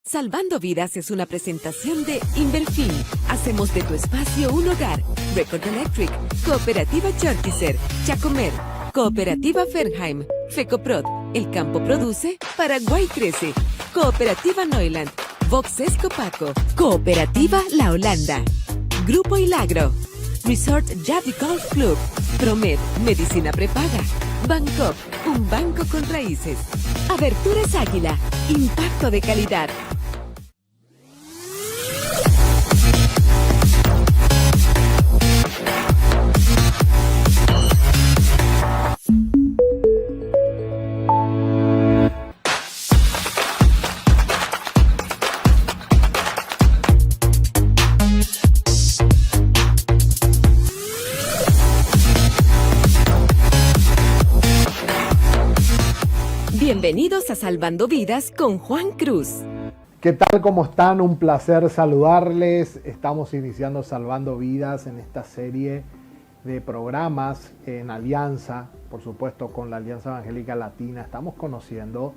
Salvando Vidas es una presentación de Inverfin. Hacemos de tu espacio un hogar. Record Electric, Cooperativa Chortizer, Chacomer, Cooperativa Fernheim, Fecoprod, El Campo Produce, Paraguay Crece, Cooperativa Neuland, Voxes Copaco, Cooperativa La Holanda, Grupo Hilagro, Resort Javi Golf Club, Promed, Medicina Prepaga, Bancop, un banco con raíces, Aberturas Águila, impacto de calidad. Bienvenidos a Salvando Vidas con Juan Cruz. ¿Qué tal? ¿Cómo están? Un placer saludarles. Estamos iniciando Salvando Vidas en esta serie de programas en alianza, por supuesto, con la Alianza Evangélica Latina. Estamos conociendo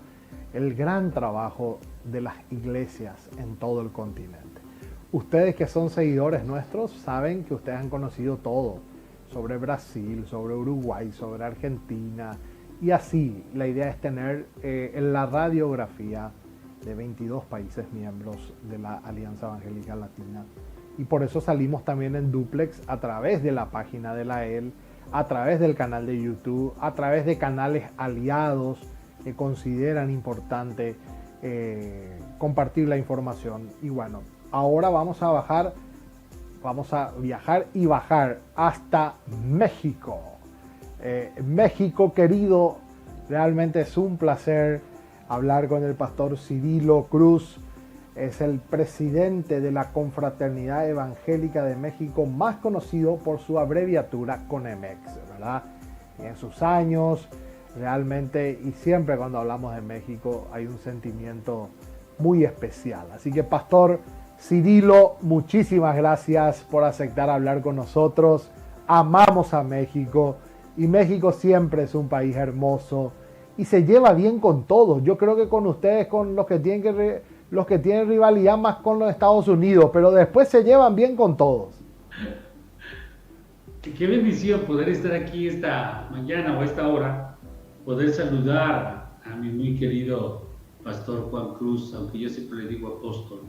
el gran trabajo de las iglesias en todo el continente. Ustedes que son seguidores nuestros saben que ustedes han conocido todo sobre Brasil, sobre Uruguay, sobre Argentina. Y así, la idea es tener la radiografía de 22 países miembros de la Alianza Evangélica Latina. Y por eso salimos también en duplex a través de la página de la EL, a través del canal de YouTube, a través de canales aliados que consideran importante compartir la información. Y bueno, ahora vamos a viajar y bajar hasta México. México querido, realmente es un placer hablar con el pastor Cirilo Cruz. Es el presidente de la Confraternidad Evangélica de México, más conocido por su abreviatura CONEMEX, ¿verdad? Y en sus años, realmente, y siempre cuando hablamos de México, hay un sentimiento muy especial. Así que, pastor Cirilo, muchísimas gracias por aceptar hablar con nosotros. Amamos a México. Y México siempre es un país hermoso y se lleva bien con todos. Yo creo que con ustedes, con los que tienen rivalidad más con los Estados Unidos, pero después se llevan bien con todos. Qué bendición poder estar aquí esta mañana o esta hora, poder saludar a mi muy querido pastor Juan Cruz, aunque yo siempre le digo apóstol,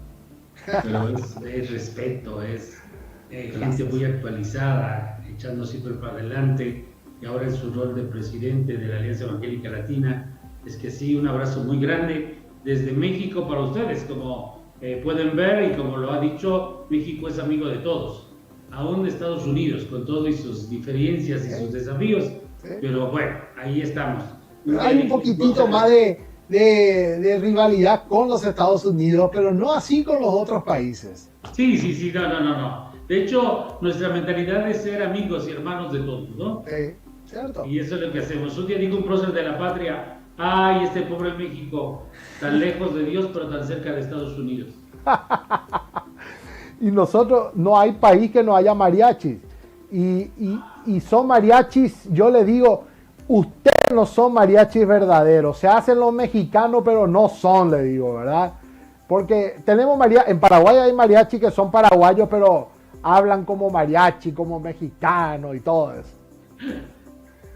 pero es respeto, es gente muy actualizada, echando siempre para adelante. Y ahora en su rol de presidente de la Alianza Evangélica Latina. Es que sí, un abrazo muy grande desde México para ustedes. Como pueden ver y como lo ha dicho, México es amigo de todos, aún de Estados Unidos, con todas sus diferencias y sus desafíos. Pero bueno, ahí estamos. Hay un poquitito más de rivalidad con los Estados Unidos, pero no así con los otros países. Sí, no. De hecho, nuestra mentalidad es ser amigos y hermanos de todos, ¿no? Cierto. Y eso es lo que hacemos. Un día digo un prócer de la patria, ay, este pobre México, tan lejos de Dios, pero tan cerca de Estados Unidos. Y nosotros, no hay país que no haya mariachis. Y son mariachis, yo le digo, ustedes no son mariachis verdaderos. Se hacen los mexicanos, pero no son, le digo, ¿verdad? Porque tenemos en Paraguay hay mariachis que son paraguayos, pero hablan como mariachi, como mexicano y todo eso.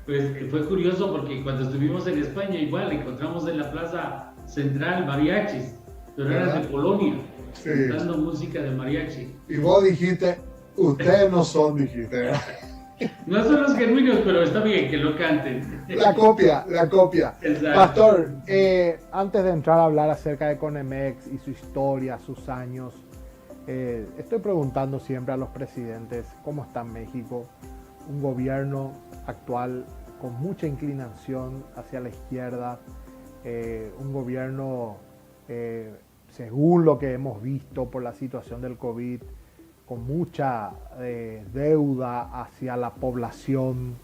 Pues fue curioso porque cuando estuvimos en España igual encontramos en la plaza central mariachis, pero eran de Polonia, cantando música de mariachi. Y vos dijiste, ustedes no son, dijiste. No son los genuinos, pero está bien que lo canten. La copia. Exacto. Pastor, antes de entrar a hablar acerca de CONEMEX y su historia, sus años, estoy preguntando siempre a los presidentes cómo está México, un gobierno actual con mucha inclinación hacia la izquierda, un gobierno, según lo que hemos visto por la situación del COVID, con mucha deuda hacia la población.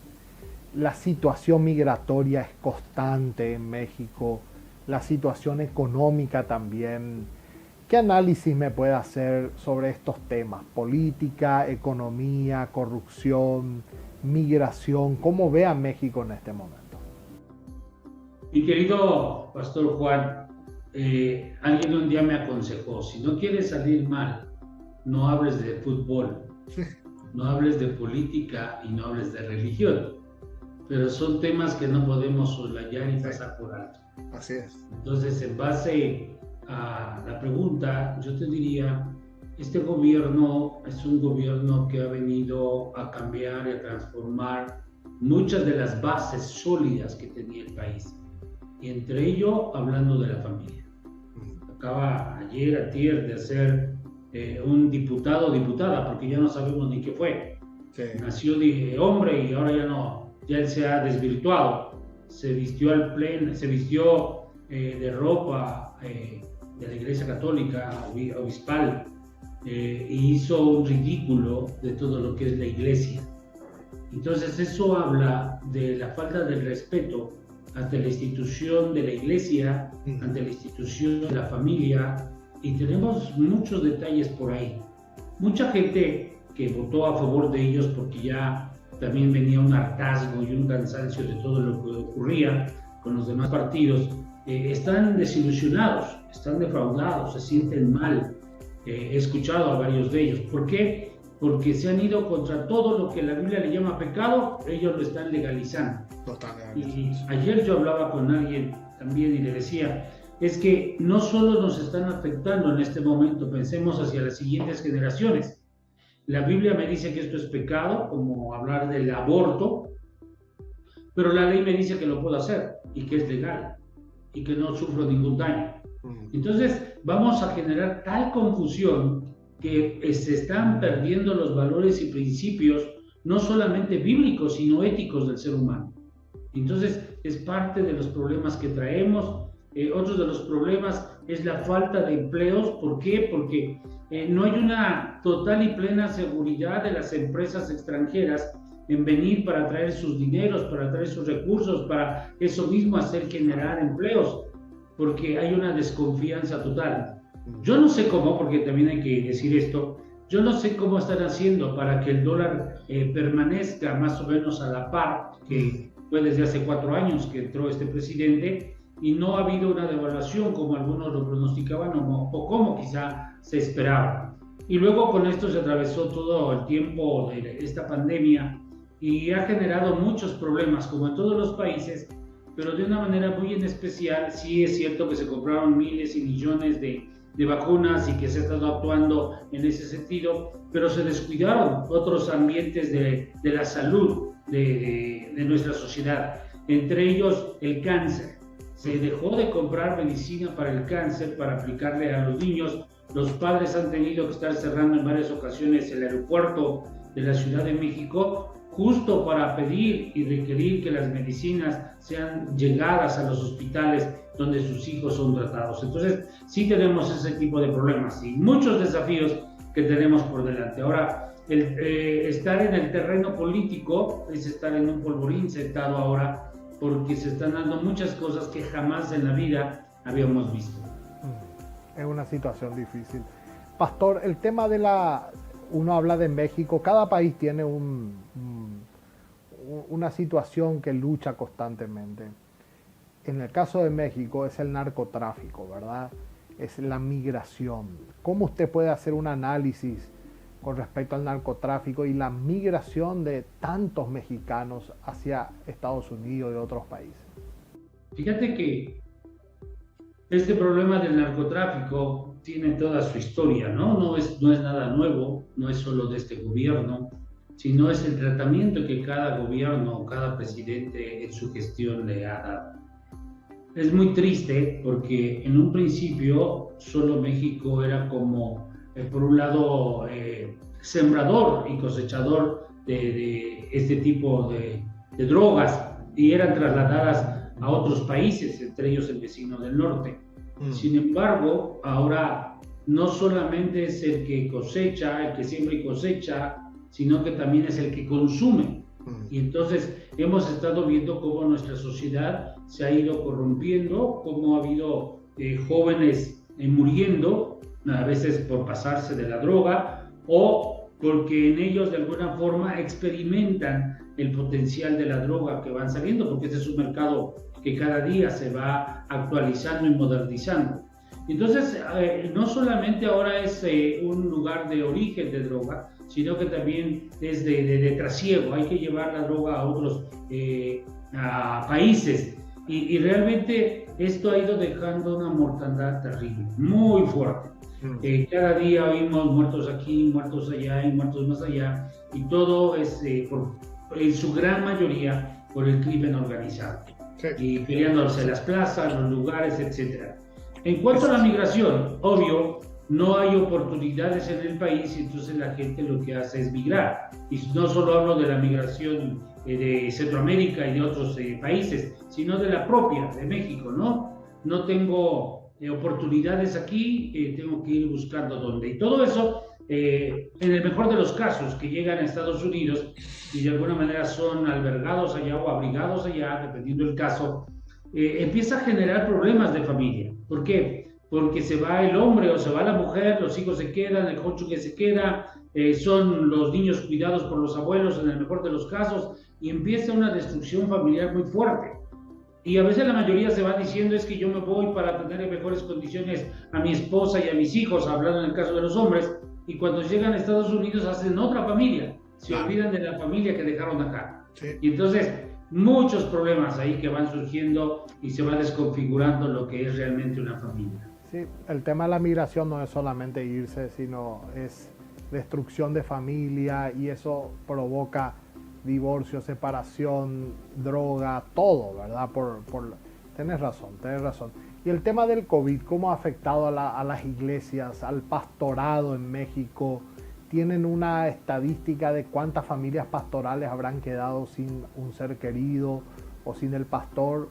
La situación migratoria es constante en México, la situación económica también. ¿Qué análisis me puede hacer sobre estos temas? Política, economía, corrupción, migración. ¿Cómo ve a México en este momento? Mi querido pastor Juan, alguien un día me aconsejó, si no quieres salir mal, no hables de fútbol, no hables de política y no hables de religión, pero son temas que no podemos soslayar y pasar por alto. Así es. Entonces, en base a la pregunta, yo te diría, este gobierno es un gobierno que ha venido a cambiar y a transformar muchas de las bases sólidas que tenía el país, y entre ello hablando de la familia. Acaba ayer, antier, de ser un diputado o diputada, porque ya no sabemos ni qué fue. Sí. Nació de hombre y ahora ya no, ya él se ha desvirtuado. Se vistió de ropa de la Iglesia Católica obispal, e hizo un ridículo de todo lo que es la Iglesia. Entonces eso habla de la falta de respeto ante la institución de la Iglesia, ante la institución de la familia, y tenemos muchos detalles por ahí. Mucha gente que votó a favor de ellos porque ya también venía un hartazgo y un cansancio de todo lo que ocurría con los demás partidos, están desilusionados, están defraudados, se sienten mal. He escuchado a varios de ellos. ¿Por qué? Porque se han ido contra todo lo que la Biblia le llama pecado, ellos lo están legalizando. Totalmente. Y ayer yo hablaba con alguien también y le decía, es que no solo nos están afectando en este momento, pensemos hacia las siguientes generaciones. La Biblia me dice que esto es pecado, como hablar del aborto, pero la ley me dice que lo puedo hacer y que es legal y que no sufro ningún daño. Entonces vamos a generar tal confusión que se están perdiendo los valores y principios, no solamente bíblicos, sino éticos del ser humano. Entonces es parte de los problemas que traemos. Otro de los problemas es la falta de empleos. ¿Por qué? Porque no hay una total y plena seguridad de las empresas extranjeras en venir para traer sus dineros, para traer sus recursos, para eso mismo hacer generar empleos, porque hay una desconfianza total. Yo no sé cómo, porque también hay que decir esto, yo no sé cómo están haciendo para que el dólar permanezca más o menos a la par, que fue desde hace 4 años que entró este presidente, y no ha habido una devaluación como algunos lo pronosticaban o como quizá se esperaba. Y luego con esto se atravesó todo el tiempo de esta pandemia y ha generado muchos problemas, como en todos los países, pero de una manera muy en especial. Sí es cierto que se compraron miles y millones de vacunas y que se ha estado actuando en ese sentido, pero se descuidaron otros ambientes de la salud de nuestra sociedad, entre ellos el cáncer. Se dejó de comprar medicina para el cáncer para aplicarle a los niños. Los padres han tenido que estar cerrando en varias ocasiones el aeropuerto de la Ciudad de México justo para pedir y requerir que las medicinas sean llegadas a los hospitales donde sus hijos son tratados. Entonces sí tenemos ese tipo de problemas y muchos desafíos que tenemos por delante. Ahora, estar en el terreno político es estar en un polvorín sentado ahora, porque se están dando muchas cosas que jamás en la vida habíamos visto. Es una situación difícil. Pastor, el tema de uno habla de México, cada país tiene una situación que lucha constantemente. En el caso de México es el narcotráfico, ¿verdad? Es la migración. ¿Cómo usted puede hacer un análisis con respecto al narcotráfico y la migración de tantos mexicanos hacia Estados Unidos y otros países? Fíjate que este problema del narcotráfico tiene toda su historia, ¿no? No es nada nuevo, no es solo de este gobierno, sino es el tratamiento que cada gobierno o cada presidente en su gestión le ha dado. Es muy triste porque en un principio solo México era como, por un lado, sembrador y cosechador de este tipo de drogas, y eran trasladadas a otros países, entre ellos el vecino del norte. Sin embargo, ahora no solamente es el que cosecha, el que siembra y cosecha, sino que también es el que consume. Y entonces hemos estado viendo cómo nuestra sociedad se ha ido corrompiendo, cómo ha habido jóvenes muriendo, a veces por pasarse de la droga o porque en ellos de alguna forma experimentan el potencial de la droga que van saliendo, porque este es un mercado que cada día se va actualizando y modernizando. Entonces, no solamente ahora es un lugar de origen de droga, sino que también es de trasiego. Hay que llevar la droga a otros a países. Y realmente esto ha ido dejando una mortandad terrible, muy fuerte. Cada día oímos muertos aquí, muertos allá y muertos más allá. Y todo es, en su gran mayoría, por el crimen organizado. Sí. Y peleándose las plazas, los lugares, etc. En cuanto a la migración, obvio, no hay oportunidades en el país, entonces la gente lo que hace es migrar. Y no solo hablo de la migración de Centroamérica y de otros países, sino de la propia, de México, ¿no? No tengo oportunidades aquí, tengo que ir buscando dónde. Y todo eso, en el mejor de los casos, que llegan a Estados Unidos y de alguna manera son albergados allá o abrigados allá, dependiendo del caso, empieza a generar problemas de familia. ¿Por qué? Porque se va el hombre o se va la mujer, los hijos se quedan, el cónyuge se queda, son los niños cuidados por los abuelos en el mejor de los casos, y empieza una destrucción familiar muy fuerte. Y a veces la mayoría se va diciendo es que yo me voy para tener en mejores condiciones a mi esposa y a mis hijos, hablando en el caso de los hombres, y cuando llegan a Estados Unidos hacen otra familia, se olvidan de la familia que dejaron acá. Sí. Y entonces muchos problemas ahí que van surgiendo y se va desconfigurando lo que es realmente una familia. Sí, el tema de la migración no es solamente irse, sino es destrucción de familia, y eso provoca divorcio, separación, droga, todo, ¿verdad? Tenés razón. Y el tema del COVID, ¿cómo ha afectado a las iglesias, al pastorado en México? ¿Tienen una estadística de cuántas familias pastorales habrán quedado sin un ser querido o sin el pastor?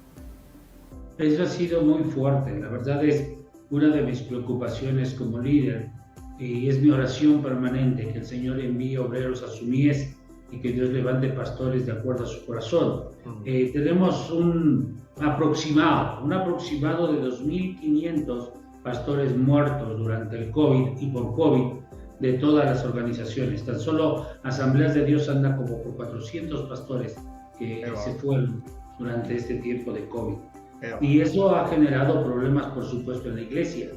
Eso ha sido muy fuerte. La verdad es una de mis preocupaciones como líder, y es mi oración permanente, que el Señor envíe obreros a su mies y que Dios levante pastores de acuerdo a su corazón. Tenemos un aproximado de 2.500 pastores muertos durante el COVID y por COVID de todas las organizaciones. Tan solo Asambleas de Dios anda como por 400 pastores que se fueron durante este tiempo de COVID. Y eso ha generado problemas, por supuesto, en la iglesia.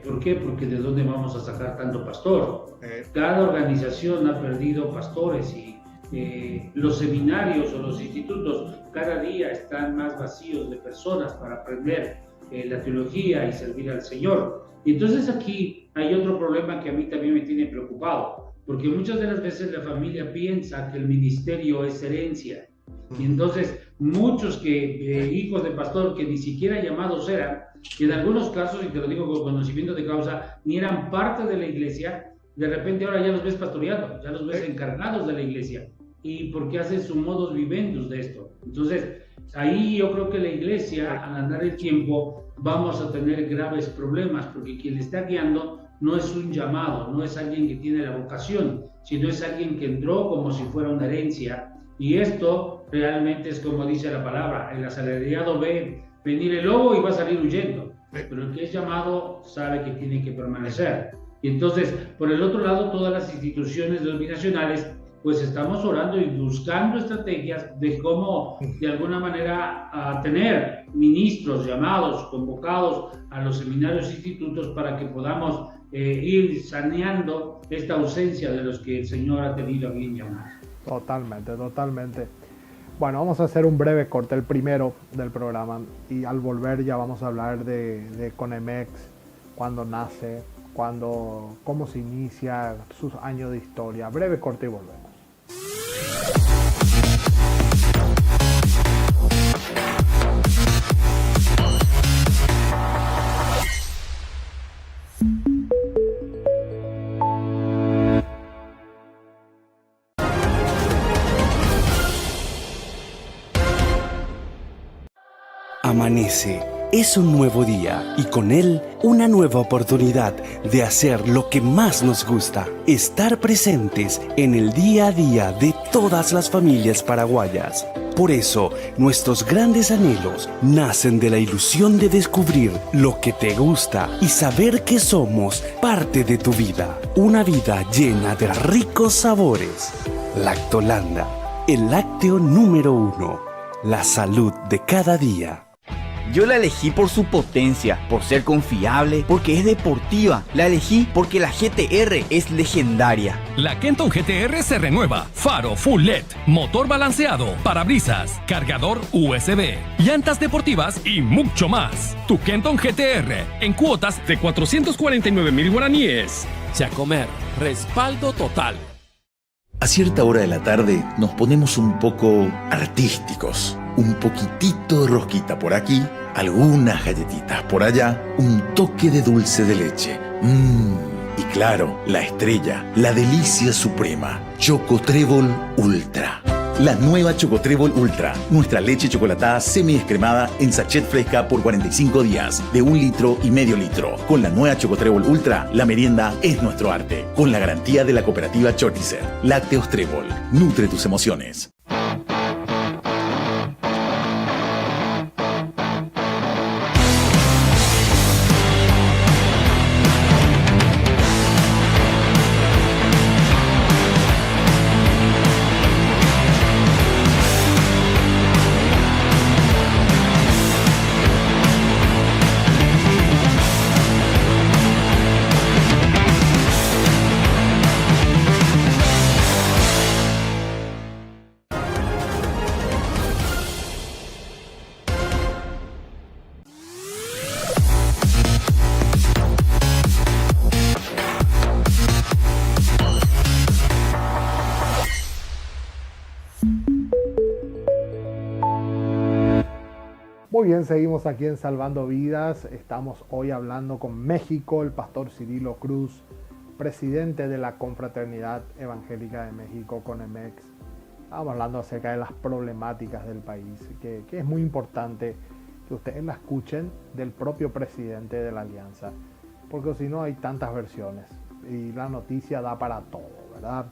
¿Por qué? Porque ¿de dónde vamos a sacar tanto pastor? Cada organización ha perdido pastores y los seminarios o los institutos cada día están más vacíos de personas para aprender la teología y servir al Señor. Y entonces aquí hay otro problema que a mí también me tiene preocupado, porque muchas de las veces la familia piensa que el ministerio es herencia. Y entonces muchos hijos de pastor que ni siquiera llamados eran, que en algunos casos, y te lo digo con conocimiento de causa, ni eran parte de la iglesia, de repente ahora ya los ves pastoreando, ya los ves encargados de la iglesia, y porque hacen su modus vivendus de esto. Entonces ahí yo creo que la iglesia, al andar el tiempo, vamos a tener graves problemas, porque quien le está guiando no es un llamado, no es alguien que tiene la vocación, sino es alguien que entró como si fuera una herencia. Y esto realmente es como dice la palabra: el asalariado ve venir el lobo y va a salir huyendo, pero el que es llamado sabe que tiene que permanecer. Y entonces, por el otro lado, todas las instituciones denominacionales, pues estamos orando y buscando estrategias de cómo, de alguna manera, tener ministros llamados, convocados a los seminarios e institutos para que podamos ir saneando esta ausencia de los que el Señor ha tenido a bien llamar. Totalmente. Bueno, vamos a hacer un breve corte, el primero del programa, y al volver ya vamos a hablar de Conemex, cuándo nace, cómo se inicia, sus años de historia. Breve corte y volvemos. Amanece, es un nuevo día y con él una nueva oportunidad de hacer lo que más nos gusta, estar presentes en el día a día de todas las familias paraguayas. Por eso, nuestros grandes anhelos nacen de la ilusión de descubrir lo que te gusta y saber que somos parte de tu vida, una vida llena de ricos sabores. Lactolanda, el lácteo número 1. La salud de cada día. Yo la elegí por su potencia, por ser confiable, porque es deportiva. La elegí porque la GTR es legendaria. La Kenton GTR se renueva. Faro Full LED, motor balanceado, parabrisas, cargador USB, llantas deportivas y mucho más. Tu Kenton GTR en cuotas de 449,000 guaraníes. Chacomer, respaldo total. A cierta hora de la tarde nos ponemos un poco artísticos. Un poquitito de rosquita por aquí, algunas galletitas por allá, un toque de dulce de leche. Y claro, la estrella, la delicia suprema, Choco Trébol Ultra. La nueva Choco Trébol Ultra, nuestra leche chocolatada semi-descremada en sachet fresca por 45 días, de 1,5 litros. Con la nueva Choco Trébol Ultra, la merienda es nuestro arte, con la garantía de la cooperativa Chortizer. Lácteos Trébol, nutre tus emociones. Muy bien, seguimos aquí en Salvando Vidas. Estamos hoy hablando con México, el pastor Cirilo Cruz, presidente de la Confraternidad Evangélica de México, CONEMEX. Estamos hablando acerca de las problemáticas del país, que es muy importante que ustedes la escuchen del propio presidente de la Alianza, porque si no hay tantas versiones y la noticia da para todo, ¿verdad?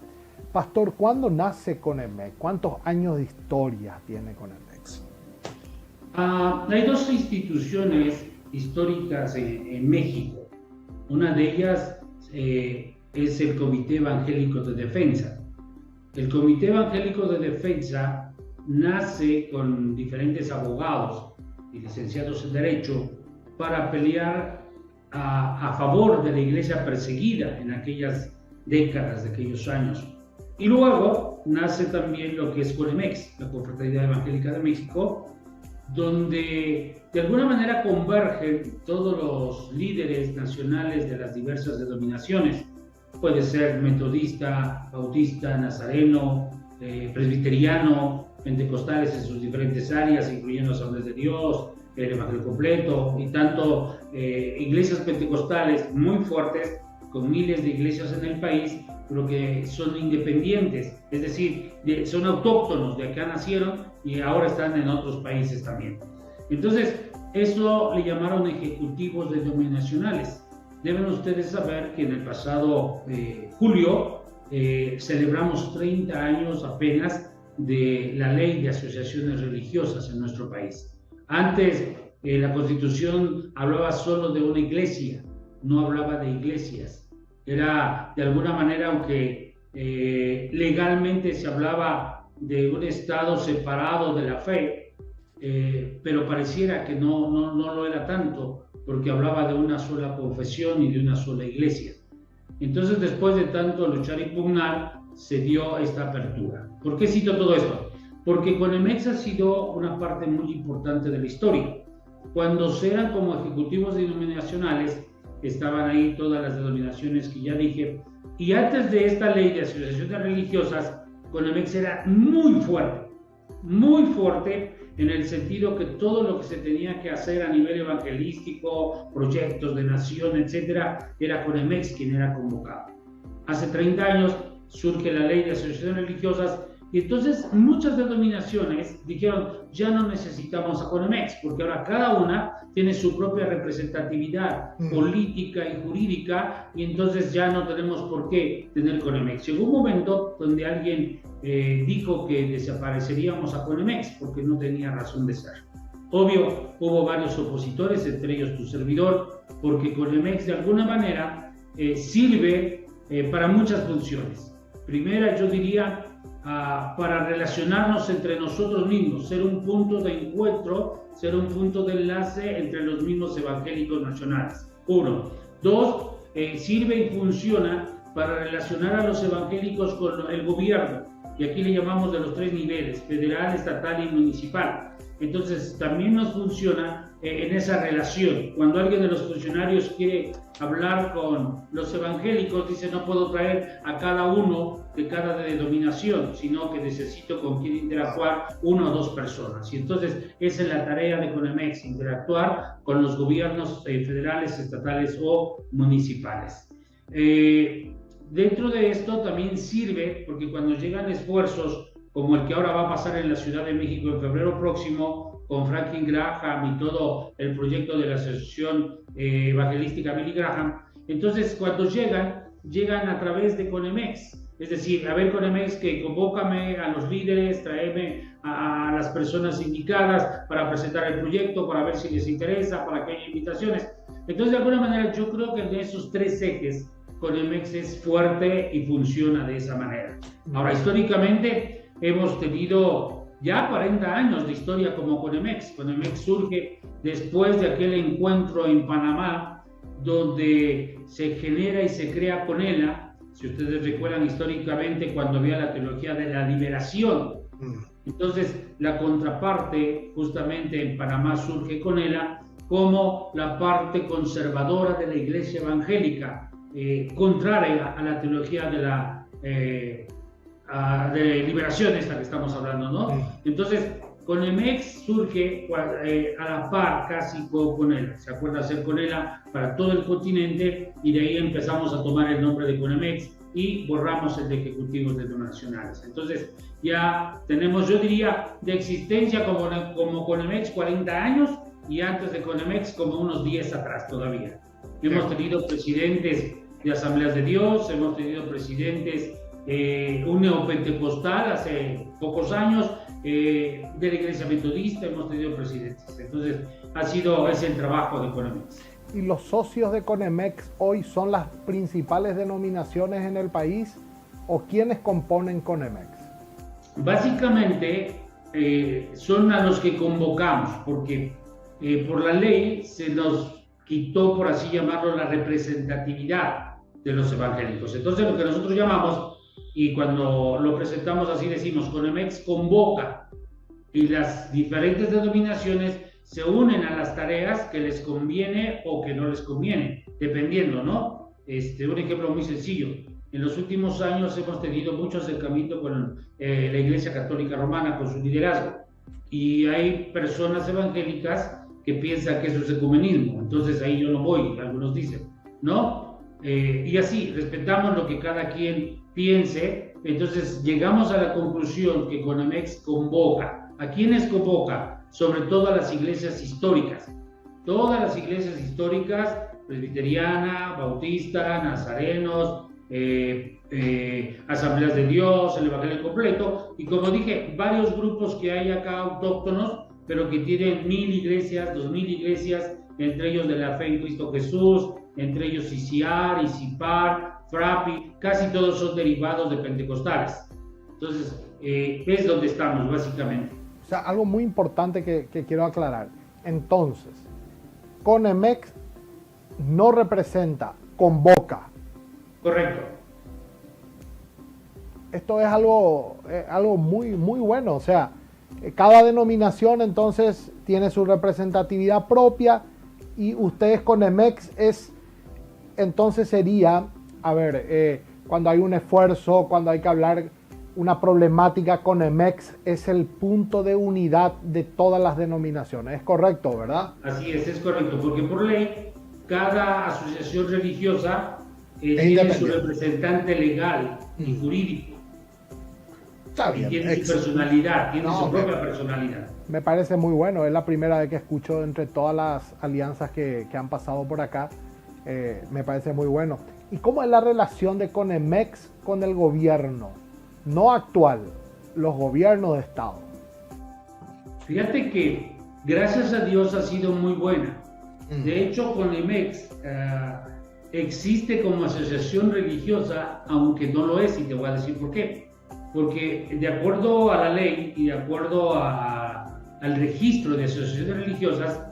Pastor, ¿cuándo nace CONEMEX? ¿Cuántos años de historia tiene CONEMEX? Hay dos instituciones históricas en México. Una de ellas es el Comité Evangélico de Defensa. El Comité Evangélico de Defensa nace con diferentes abogados y licenciados en Derecho para pelear a favor de la iglesia perseguida en aquellas décadas, de aquellos años. Y luego nace también lo que es CONEMEX, la Confraternidad Evangélica de México, donde de alguna manera convergen todos los líderes nacionales de las diversas denominaciones. Puede ser metodista, bautista, nazareno, presbiteriano, pentecostales en sus diferentes áreas, incluyendo Asambleas de Dios, el Evangelio Completo, y tanto iglesias pentecostales muy fuertes, con miles de iglesias en el país, pero que son independientes, es decir, son autóctonos, de acá nacieron y ahora están en otros países también. Entonces, eso le llamaron ejecutivos denominacionales. Deben ustedes saber que en el pasado julio celebramos 30 años apenas de la ley de asociaciones religiosas en nuestro país. Antes, la Constitución hablaba solo de una iglesia, no hablaba de iglesias. Era, de alguna manera, aunque legalmente se hablaba de un estado separado de la fe, pero pareciera que no lo era tanto, porque hablaba de una sola confesión y de una sola iglesia. Entonces, después de tanto luchar y pugnar, se dio esta apertura. ¿Por qué cito todo esto? Porque CONEMEX ha sido una parte muy importante de la historia. Cuando se eran como ejecutivos denominacionales, estaban ahí todas las denominaciones que ya dije, y antes de esta ley de asociaciones religiosas, CONEMEX era muy fuerte en el sentido que todo lo que se tenía que hacer a nivel evangelístico, proyectos de nación, etcétera, era CONEMEX quien era convocado. Hace 30 años surge la ley de asociaciones religiosas y entonces muchas denominaciones dijeron, ya no necesitamos a CONEMEX, porque ahora cada una tiene su propia representatividad política y jurídica, y entonces ya no tenemos por qué tener CONEMEX. Llegó un momento donde alguien dijo que desapareceríamos a CONEMEX porque no tenía razón de ser. Obvio, hubo varios opositores, entre ellos tu servidor, porque CONEMEX de alguna manera sirve para muchas funciones. Primera, yo diría, para relacionarnos entre nosotros mismos, ser un punto de encuentro, ser un punto de enlace entre los mismos evangélicos nacionales. 1. 2. Sirve y funciona para relacionar a los evangélicos con el gobierno, y aquí le llamamos de los 3 niveles, federal, estatal y municipal. Entonces también nos funciona en esa relación. Cuando alguien de los funcionarios quiere hablar con los evangélicos, dice: no puedo traer a cada uno de cada denominación, sino que necesito con quien interactuar 1 o 2 personas. Y entonces esa es la tarea de CONEMEX, interactuar con los gobiernos federales, estatales o municipales. Dentro de esto también sirve porque cuando llegan esfuerzos como el que ahora va a pasar en la Ciudad de México en febrero próximo, con Franklin Graham y todo el proyecto de la Asociación Evangelística Billy Graham, entonces cuando llegan a través de CONEMEX. Es decir, a ver, CONEMEX, que convócame a los líderes, tráeme a las personas indicadas para presentar el proyecto, para ver si les interesa, para que haya invitaciones. Entonces, de alguna manera, yo creo que de esos 3 ejes, CONEMEX es fuerte y funciona de esa manera. Ahora, históricamente, hemos tenido ya 40 años de historia como CONEMEX. CONEMEX surge después de aquel encuentro en Panamá, donde se genera y se crea CONELA. Si ustedes recuerdan históricamente, cuando había la teología de la liberación. Entonces, la contraparte, justamente en Panamá surge CONELA como la parte conservadora de la iglesia evangélica, contraria a la teología de la de liberación, esta que estamos hablando, ¿no? Entonces, CONEMEX surge a la par casi con CONELA. Se acuerda hacer CONELA para todo el continente, y de ahí empezamos a tomar el nombre de CONEMEX y borramos el de ejecutivos denominacionales. Entonces, ya tenemos, yo diría, de existencia como CONEMEX 40 años, y antes de CONEMEX como unos 10 atrás todavía. Hemos tenido presidentes de Asambleas de Dios, hemos tenido presidentes, un neopentecostal hace pocos años, de la Iglesia Metodista, hemos tenido presidentes. Entonces, es el trabajo de CONEMEX. ¿Y los socios de CONEMEX hoy son las principales denominaciones en el país, o quiénes componen CONEMEX? Básicamente son a los que convocamos, porque por la ley se nos quitó, por así llamarlo, la representatividad de los evangélicos. Entonces, lo que nosotros llamamos, y cuando lo presentamos así decimos, CONEMEX convoca, y las diferentes denominaciones se unen a las tareas que les conviene o que no les conviene, dependiendo, ¿no? Un ejemplo muy sencillo. En los últimos años hemos tenido mucho acercamiento con la Iglesia Católica Romana, con su liderazgo. Y hay personas evangélicas que piensan que eso es ecumenismo. Entonces ahí yo no voy, algunos dicen, ¿no? Y así, respetamos lo que cada quien piense. Entonces llegamos a la conclusión que CONEMEX convoca. ¿A quiénes convoca? Sobre todo a las iglesias históricas. Todas las iglesias históricas, presbiteriana, bautista, nazarenos, Asambleas de Dios, el Evangelio completo, y como dije, varios grupos que hay acá autóctonos, pero que tienen 1000 iglesias, 2000 iglesias, entre ellos de la fe en Cristo Jesús, entre ellos ICIAR, ICIPAR, FRAPI, casi todos son derivados de pentecostales. Entonces, es donde estamos, básicamente. O sea, algo muy importante que quiero aclarar. Entonces, CONEMEX no representa, convoca. Correcto. Esto es algo muy, muy bueno. O sea, cada denominación entonces tiene su representatividad propia, y ustedes CONEMEX entonces sería, cuando hay un esfuerzo, cuando hay que hablar una problemática, CONEMEX es el punto de unidad de todas las denominaciones. ¿Es correcto, verdad? Así es correcto, porque por ley cada asociación religiosa tiene su representante legal y jurídico. Está bien. Y tiene su personalidad, tiene su propia personalidad. Me parece muy bueno. Es la primera vez que escucho entre todas las alianzas que han pasado por acá. Me parece muy bueno. ¿Y cómo es la relación de CONEMEX con el gobierno? No actual, los gobiernos de Estado. Fíjate que, gracias a Dios, ha sido muy buena. De hecho, CONEMEX existe como asociación religiosa, aunque no lo es, y te voy a decir por qué. porque de acuerdo a la ley y de acuerdo al registro de asociaciones religiosas,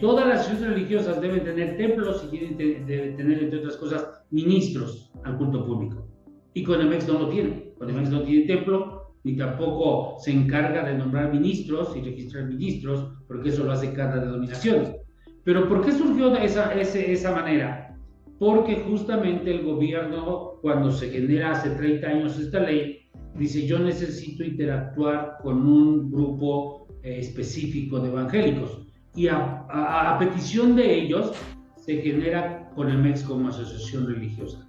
todas las asociaciones religiosas deben tener templos y deben tener, entre otras cosas, ministros al culto público. Y Conemex no lo tiene. Conemex no tiene templo, ni tampoco se encarga de nombrar ministros y registrar ministros, porque eso lo hace cada denominación. Pero ¿por qué surgió de esa manera? Porque justamente el gobierno, cuando se genera hace 30 años esta ley, dice: yo necesito interactuar con un grupo específico de evangélicos. Y a petición de ellos se genera Conemex como asociación religiosa.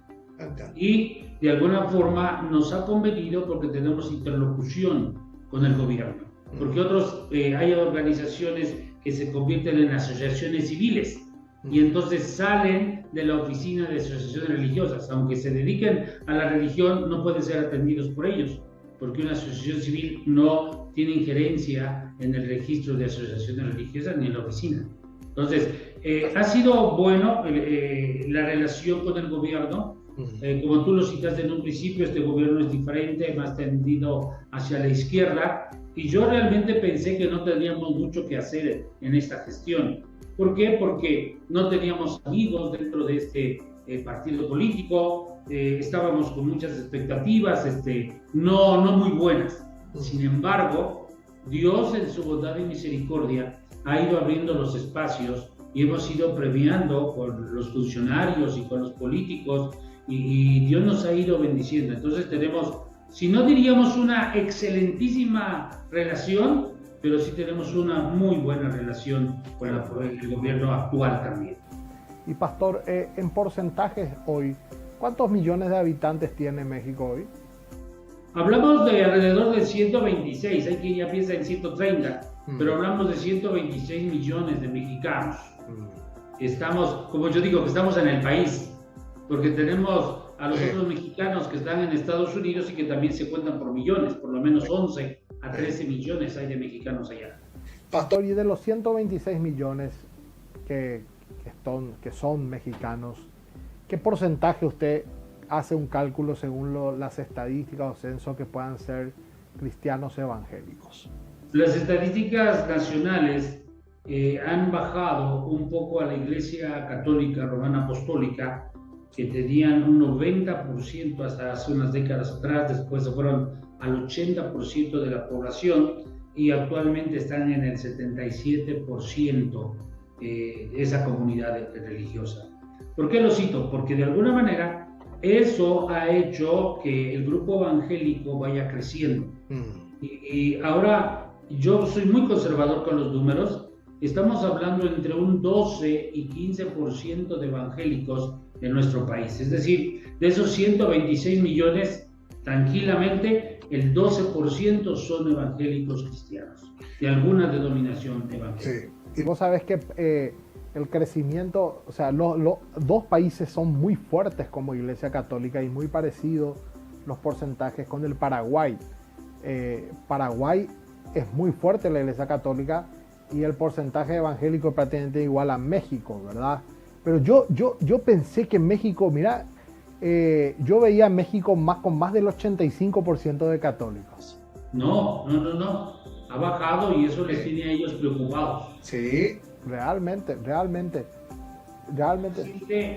Y de alguna forma nos ha convenido porque tenemos interlocución con el gobierno. Porque hay organizaciones que se convierten en asociaciones civiles y entonces salen de la oficina de asociaciones religiosas. Aunque se dediquen a la religión, no pueden ser atendidos por ellos, porque una asociación civil no tiene injerencia en el registro de asociaciones religiosas ni en la oficina. Entonces, ha sido bueno la relación con el gobierno. Como tú lo citaste en un principio, este gobierno es diferente, más tendido hacia la izquierda, y yo realmente pensé que no teníamos mucho que hacer en esta gestión. ¿Por qué? Porque no teníamos amigos dentro de este partido político, estábamos con muchas expectativas no muy buenas. Sin embargo, Dios en su bondad y misericordia ha ido abriendo los espacios y hemos ido premiando con los funcionarios y con los políticos, y Dios nos ha ido bendiciendo. Entonces tenemos, si no diríamos una excelentísima relación, pero sí tenemos una muy buena relación con el gobierno actual también. Y pastor, en porcentajes hoy, ¿cuántos millones de habitantes tiene México hoy? Hablamos de alrededor de 126, hay quien ya piensa en 130, pero hablamos de 126 millones de mexicanos. Estamos, como yo digo, que estamos en el país, porque tenemos a los otros mexicanos que están en Estados Unidos y que también se cuentan por millones, por lo menos 11 a 13 millones hay de mexicanos allá. Pastor, y de los 126 millones que son mexicanos, ¿qué porcentaje usted hace un cálculo según las estadísticas o censos que puedan ser cristianos evangélicos? Las estadísticas nacionales han bajado un poco a la Iglesia Católica Romana Apostólica, que tenían un 90% hasta hace unas décadas atrás, después se fueron al 80% de la población y actualmente están en el 77% de esa comunidad religiosa. ¿Por qué lo cito? Porque de alguna manera eso ha hecho que el grupo evangélico vaya creciendo. Y ahora yo soy muy conservador con los números. Estamos hablando entre un 12 y 15% de evangélicos en nuestro país. Es decir, de esos 126 millones, tranquilamente el 12% son evangélicos cristianos, de alguna denominación evangélica. Sí. Y vos sabés que el crecimiento, o sea, los dos países son muy fuertes como Iglesia Católica y muy parecidos los porcentajes con el Paraguay. Paraguay es muy fuerte la Iglesia Católica y el porcentaje evangélico es prácticamente igual a México, ¿verdad? Pero yo pensé que México, mira, yo veía a México con más del 85% de católicos. No. Ha bajado y eso les tiene a ellos preocupados. Sí, realmente.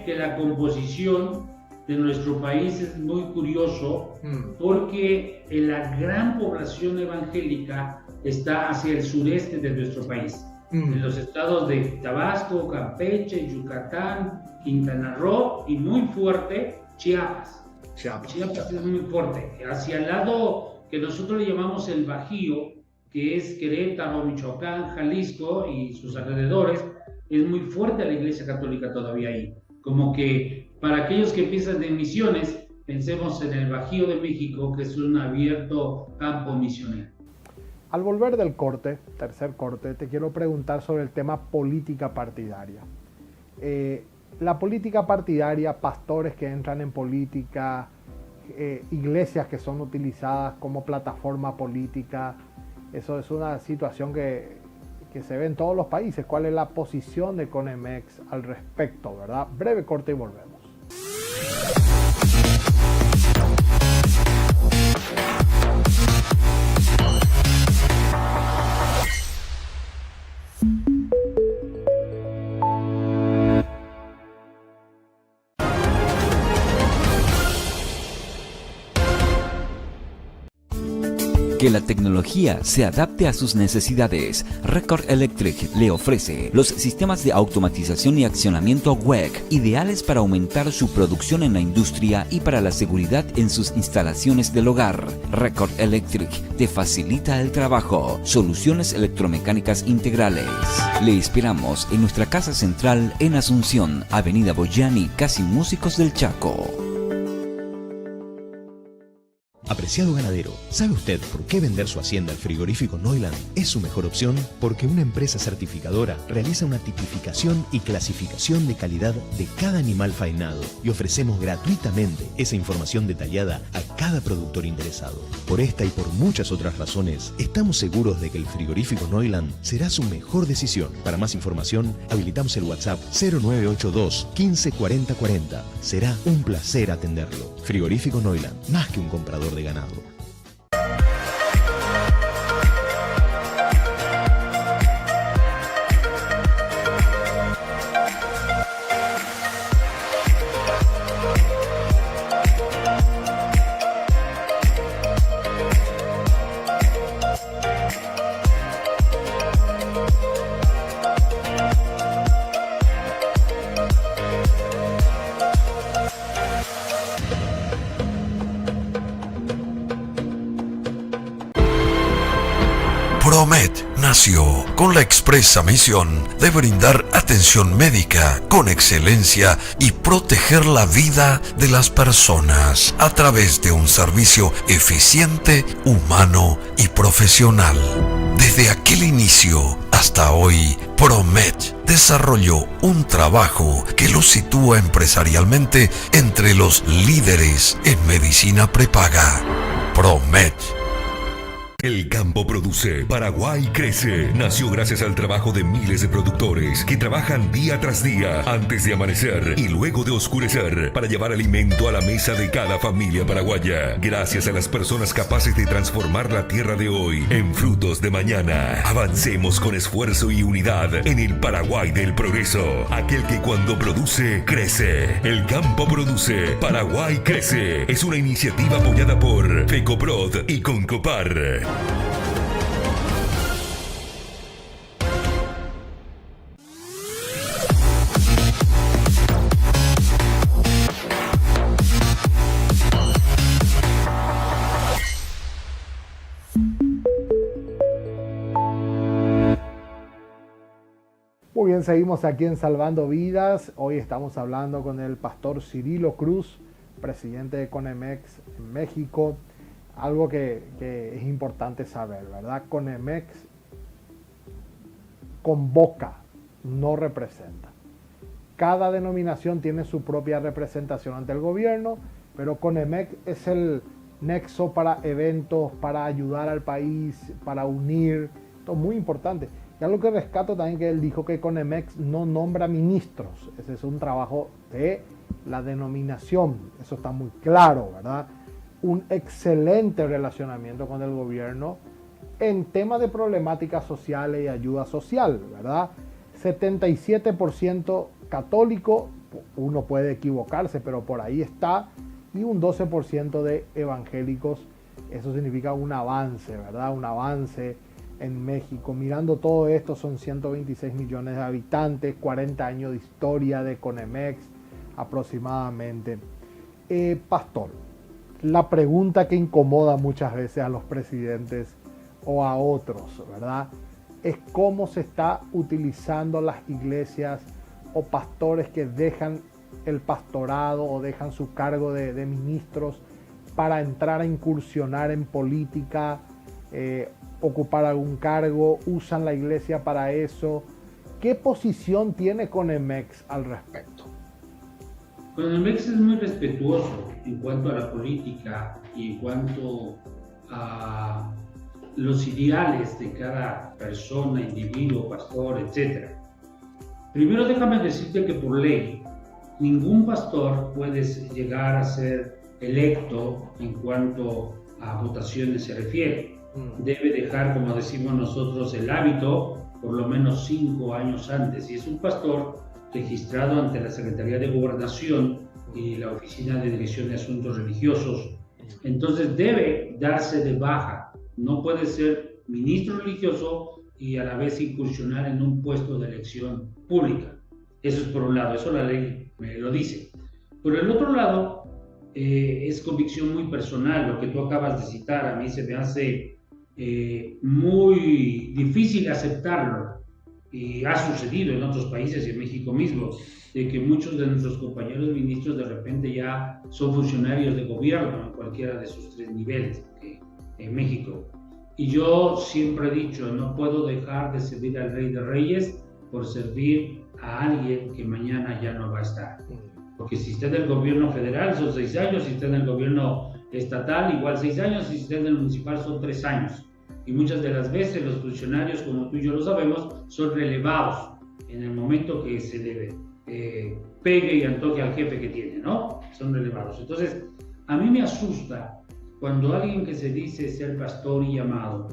Que la composición de nuestro país es muy curioso porque la gran población evangélica está hacia el sureste de nuestro país. En los estados de Tabasco, Campeche, Yucatán, Quintana Roo y muy fuerte Chiapas. Chiapas es muy fuerte. Hacia el lado que nosotros le llamamos el Bajío, que es Querétaro, Michoacán, Jalisco y sus alrededores, es muy fuerte la Iglesia Católica todavía ahí. Como que para aquellos que piensan en misiones, pensemos en el Bajío de México, que es un abierto campo misionero. Al volver del tercer corte, te quiero preguntar sobre el tema política partidaria. La política partidaria, pastores que entran en política, iglesias que son utilizadas como plataforma política, eso es una situación que se ve en todos los países. ¿Cuál es la posición de Conemex al respecto, verdad? Breve corte y volvemos. Que la tecnología se adapte a sus necesidades. Record Electric le ofrece los sistemas de automatización y accionamiento WEC, ideales para aumentar su producción en la industria y para la seguridad en sus instalaciones del hogar. Record Electric te facilita el trabajo. Soluciones electromecánicas integrales. Le esperamos en nuestra casa central en Asunción, Avenida Boyani, casi Músicos del Chaco. Apreciado ganadero, ¿sabe usted por qué vender su hacienda al frigorífico Neuland es su mejor opción? Porque una empresa certificadora realiza una tipificación y clasificación de calidad de cada animal faenado y ofrecemos gratuitamente esa información detallada a cada productor interesado. Por esta y por muchas otras razones, estamos seguros de que el frigorífico Neuland será su mejor decisión. Para más información, habilitamos el WhatsApp 0982 15 40 40. Será un placer atenderlo. Frigorífico Neuland, más que un comprador de ganado. ProMed nació con la expresa misión de brindar atención médica con excelencia y proteger la vida de las personas a través de un servicio eficiente, humano y profesional. Desde aquel inicio hasta hoy, ProMed desarrolló un trabajo que lo sitúa empresarialmente entre los líderes en medicina prepaga. ProMed. El campo produce, Paraguay crece. Nació gracias al trabajo de miles de productores que trabajan día tras día antes de amanecer y luego de oscurecer para llevar alimento a la mesa de cada familia paraguaya. Gracias a las personas capaces de transformar la tierra de hoy en frutos de mañana. Avancemos con esfuerzo y unidad en el Paraguay del progreso. Aquel que cuando produce, crece. El campo produce, Paraguay crece. Es una iniciativa apoyada por FECOPROD y Concopar. Muy bien, seguimos aquí en Salvando Vidas. Hoy estamos hablando con el pastor Cirilo Cruz, presidente de Conemex en México. Algo que es importante saber, ¿verdad? Conemex convoca, no representa. Cada denominación tiene su propia representación ante el gobierno, pero Conemex es el nexo para eventos, para ayudar al país, para unir. Esto es muy importante. Y algo que rescato también, que él dijo que Conemex no nombra ministros. Ese es un trabajo de la denominación. Eso está muy claro, ¿verdad? Un excelente relacionamiento con el gobierno en temas de problemáticas sociales y ayuda social, ¿verdad? 77% católico, uno puede equivocarse, pero por ahí está, y un 12% de evangélicos. Eso significa un avance, ¿verdad? Un avance en México. Mirando todo esto, son 126 millones de habitantes, 40 años de historia de Conemex aproximadamente. Pastor, la pregunta que incomoda muchas veces a los presidentes o a otros, ¿verdad? Es cómo se está utilizando las iglesias o pastores que dejan el pastorado o dejan su cargo de ministros para entrar a incursionar en política, ocupar algún cargo, usan la iglesia para eso. ¿Qué posición tiene Conemex al respecto? Conemex es muy respetuoso en cuanto a la política y en cuanto a los ideales de cada persona, individuo, pastor, etc. Primero déjame decirte que por ley ningún pastor puede llegar a ser electo en cuanto a votaciones se refiere. Debe dejar, como decimos nosotros, el hábito por lo menos 5 años antes, y es un pastor registrado ante la Secretaría de Gobernación y la Oficina de Dirección de Asuntos Religiosos. Entonces debe darse de baja, no puede ser ministro religioso y a la vez incursionar en un puesto de elección pública. Eso es por un lado, eso la ley me lo dice. Por el otro lado, es convicción muy personal, lo que tú acabas de citar, a mí se me hace muy difícil aceptarlo, y ha sucedido en otros países y en México mismo, de que muchos de nuestros compañeros ministros de repente ya son funcionarios de gobierno en cualquiera de sus 3 niveles en México. Y yo siempre he dicho, no puedo dejar de servir al Rey de Reyes por servir a alguien que mañana ya no va a estar. Porque si está en el gobierno federal son 6 años, si está en el gobierno estatal igual 6 años, y si está en el municipal son 3 años. Y muchas de las veces los funcionarios, como tú y yo lo sabemos, son relevados en el momento que se le pegue y antoje al jefe que tiene, ¿no? Son relevados. Entonces, a mí me asusta cuando alguien que se dice ser pastor y llamado,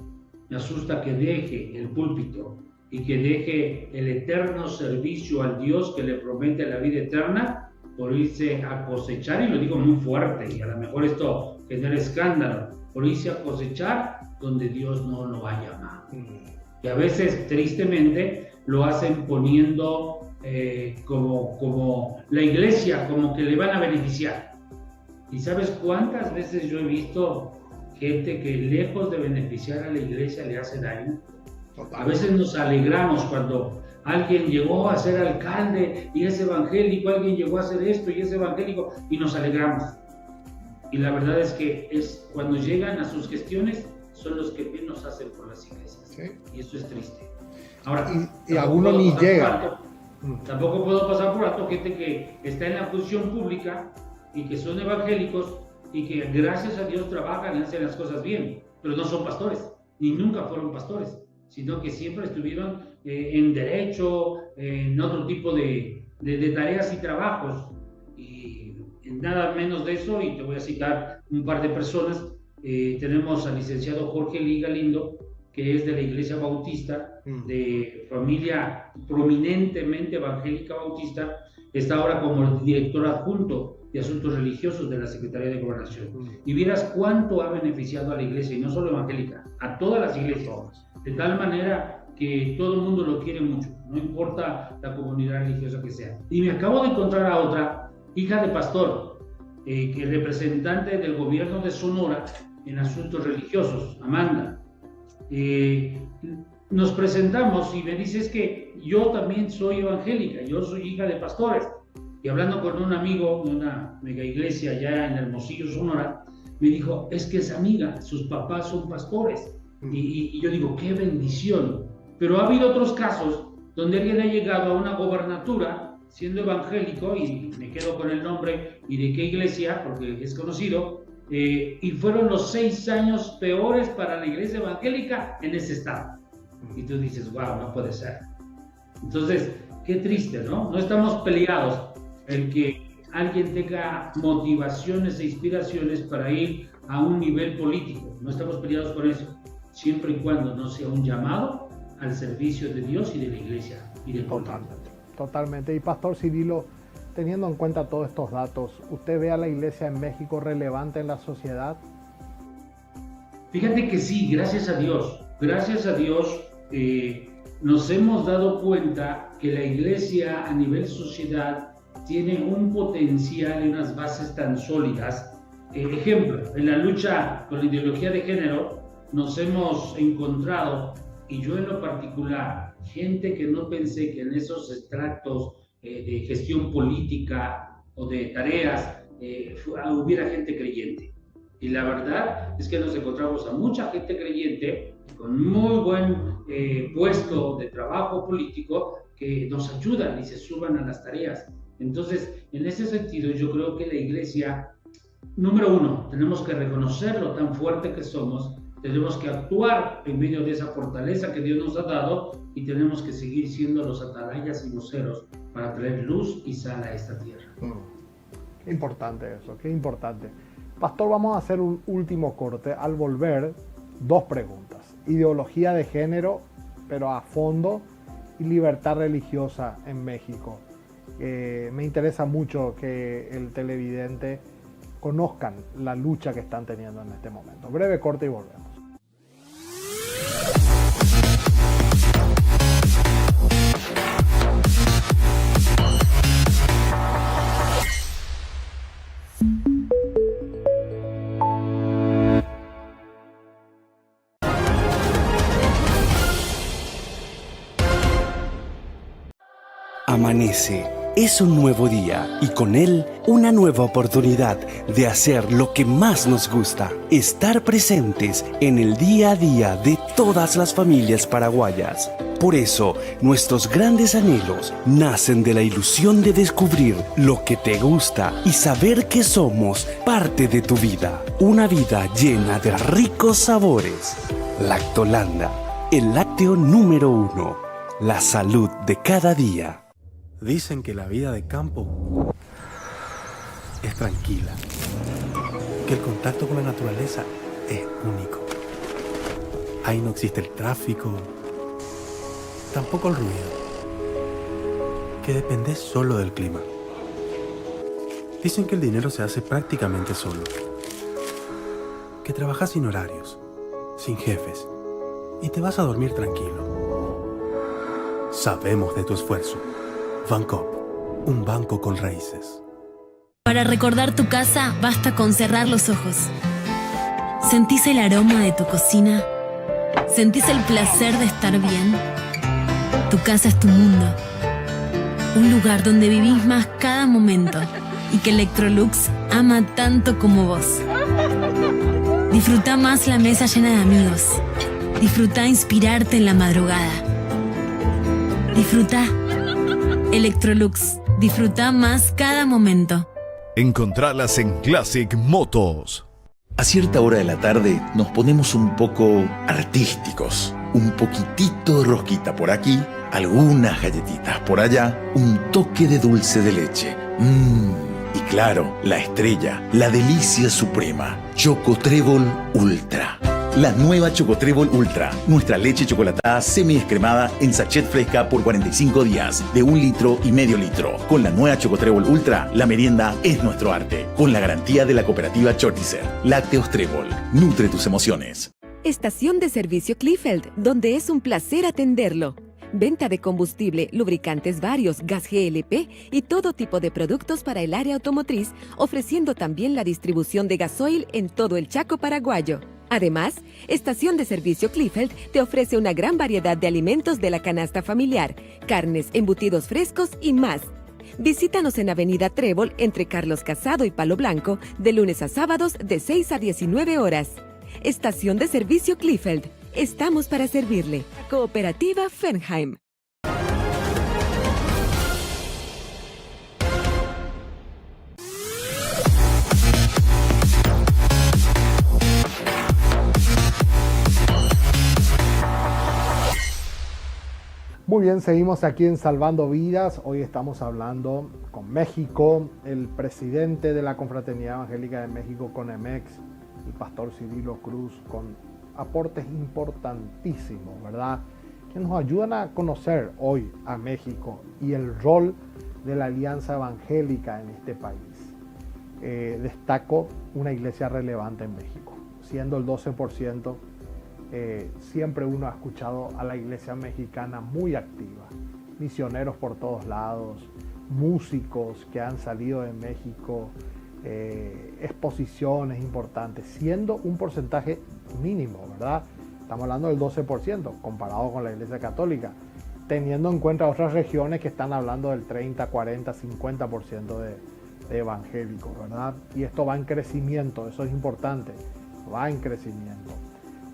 me asusta que deje el púlpito y que deje el eterno servicio al Dios que le promete la vida eterna por irse a cosechar, y lo digo muy fuerte, y a lo mejor esto genera escándalo, por irse a cosechar donde Dios no lo ha llamado. Y a veces, tristemente, lo hacen poniendo como la iglesia, como que le van a beneficiar. ¿Y sabes cuántas veces yo he visto gente que lejos de beneficiar a la iglesia le hace daño? A veces nos alegramos cuando alguien llegó a ser alcalde y es evangélico, alguien llegó a hacer esto y es evangélico, y nos alegramos. Y la verdad es que cuando llegan a sus gestiones son los que menos hacen por las iglesias. ¿Sí? Y eso es triste. Ahora, y algunos ni llegan. Tampoco puedo pasar por alto gente que está en la función pública y que son evangélicos y que gracias a Dios trabajan y hacen las cosas bien, pero no son pastores, ni nunca fueron pastores, sino que siempre estuvieron en derecho, en otro tipo de tareas y trabajos. Y nada menos de eso, y te voy a citar un par de personas. Tenemos al licenciado Jorge Lee Galindo, que es de la Iglesia Bautista, de familia prominentemente evangélica bautista, está ahora como el director adjunto de Asuntos Religiosos de la Secretaría de Gobernación. Y vieras cuánto ha beneficiado a la iglesia, y no solo evangélica, a todas las iglesias, de tal manera que todo el mundo lo quiere mucho, no importa la comunidad religiosa que sea. Y me acabo de encontrar a otra hija de pastor, que es representante del gobierno de Sonora en asuntos religiosos, Amanda. Nos presentamos y me dice, es que yo también soy evangélica, yo soy hija de pastores. Y hablando con un amigo de una mega iglesia allá en Hermosillo, Sonora, me dijo, es que es amiga, sus papás son pastores. Y yo digo, qué bendición. Pero ha habido otros casos donde alguien ha llegado a una gobernatura siendo evangélico, y me quedo con el nombre y de qué iglesia, porque es conocido, y fueron los 6 años peores para la iglesia evangélica en ese estado. Y tú dices, wow, no puede ser. Entonces, qué triste, ¿no? No estamos peleados en que alguien tenga motivaciones e inspiraciones para ir a un nivel político. No estamos peleados con eso, siempre y cuando no sea un llamado al servicio de Dios y de la iglesia y del pueblo. Totalmente. Y Pastor Cirilo, teniendo en cuenta todos estos datos, ¿usted ve a la iglesia en México relevante en la sociedad? Fíjate que sí, gracias a Dios. Gracias a Dios nos hemos dado cuenta que la iglesia a nivel sociedad tiene un potencial y unas bases tan sólidas. Ejemplo, en la lucha con la ideología de género nos hemos encontrado, y yo en lo particular, gente que no pensé que en esos extractos de gestión política o de tareas hubiera gente creyente. Y la verdad es que nos encontramos a mucha gente creyente con muy buen puesto de trabajo político que nos ayudan y se suban a las tareas. Entonces, en ese sentido, yo creo que la iglesia, número uno, tenemos que reconocer lo tan fuerte que somos, tenemos que actuar en medio de esa fortaleza que Dios nos ha dado, y tenemos que seguir siendo los atalayas y voceros para traer luz y sal a esta tierra. Qué importante eso, qué importante. Pastor, vamos a hacer un último corte. Al volver, 2 preguntas. Ideología de género, pero a fondo, y libertad religiosa en México. Me interesa mucho que el televidente conozcan la lucha que están teniendo en este momento. Breve corte y volvemos. Amanece. Es un nuevo día y con él una nueva oportunidad de hacer lo que más nos gusta, estar presentes en el día a día de todas las familias paraguayas. Por eso, nuestros grandes anhelos nacen de la ilusión de descubrir lo que te gusta y saber que somos parte de tu vida. Una vida llena de ricos sabores. Lactolanda, el lácteo número 1. La salud de cada día. Dicen que la vida de campo es tranquila, que el contacto con la naturaleza es único. Ahí no existe el tráfico, tampoco el ruido, que depende solo del clima. Dicen que el dinero se hace prácticamente solo, que trabajas sin horarios, sin jefes, y te vas a dormir tranquilo. Sabemos de tu esfuerzo. Bancoop, un banco con raíces. Para recordar tu casa, basta con cerrar los ojos. ¿Sentís el aroma de tu cocina? ¿Sentís el placer de estar bien? Tu casa es tu mundo. Un lugar donde vivís más cada momento y que Electrolux ama tanto como vos. Disfruta más la mesa llena de amigos. Disfruta inspirarte en la madrugada. Disfruta Electrolux. Disfruta más cada momento. Encontralas en Classic Motos. A cierta hora de la tarde nos ponemos un poco artísticos. Un poquitito de rosquita por aquí, algunas galletitas por allá, un toque de dulce de leche. Y claro, la estrella, la delicia suprema, Choco Trébol Ultra. La nueva Choco Trébol Ultra, nuestra leche chocolatada semi-descremada en sachet fresca por 45 días, de 1,5 litros. Con la nueva Choco Trébol Ultra, la merienda es nuestro arte. Con la garantía de la cooperativa Chortizer. Lácteos Trébol, nutre tus emociones. Estación de servicio Kleefeld, donde es un placer atenderlo. Venta de combustible, lubricantes varios, gas GLP y todo tipo de productos para el área automotriz, ofreciendo también la distribución de gasoil en todo el Chaco paraguayo. Además, Estación de Servicio Kleefeld te ofrece una gran variedad de alimentos de la canasta familiar, carnes, embutidos frescos y más. Visítanos en Avenida Trébol entre Carlos Casado y Palo Blanco, de lunes a sábados de 6 a 19 horas. Estación de Servicio Kleefeld. Estamos para servirle. Cooperativa Fernheim. Muy bien, seguimos aquí en Salvando Vidas. Hoy estamos hablando con México, el presidente de la Confraternidad Evangélica de México, CONEMEX, el pastor Cirilo Cruz, con aportes importantísimos, ¿verdad? Que nos ayudan a conocer hoy a México y el rol de la Alianza Evangélica en este país. Destaco una iglesia relevante en México, siendo el 12%. Siempre uno ha escuchado a la iglesia mexicana muy activa, misioneros por todos lados, músicos que han salido de México, exposiciones importantes, siendo un porcentaje mínimo, ¿verdad? Estamos hablando del 12% comparado con la iglesia católica, teniendo en cuenta otras regiones que están hablando del 30, 40, 50% de evangélicos, ¿verdad? Y esto va en crecimiento, eso es importante, va en crecimiento.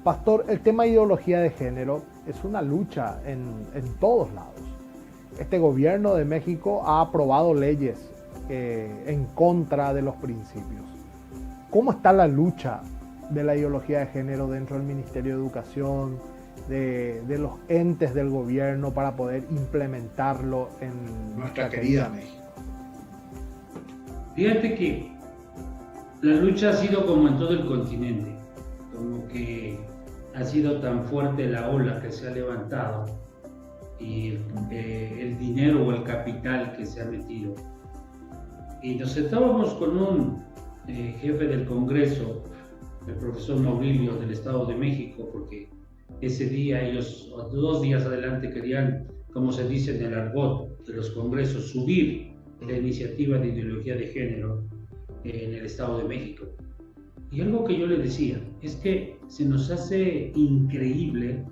Pastor, el tema de ideología de género es una lucha en todos lados. Este gobierno de México ha aprobado leyes en contra de los principios. ¿Cómo está la lucha de la ideología de género dentro del Ministerio de Educación, de los entes del gobierno para poder implementarlo en nuestra querida México? Fíjate que la lucha ha sido como en todo el continente, como que ha sido tan fuerte la ola que se ha levantado y el dinero o el capital que se ha metido. Y nos sentábamos con un jefe del Congreso, el profesor Maurilio del Estado de México, porque ese día ellos, 2 días adelante, querían, como se dice en el argot de los congresos, subir la iniciativa de ideología de género en el Estado de México. Y algo que yo le decía es que se nos hace increíble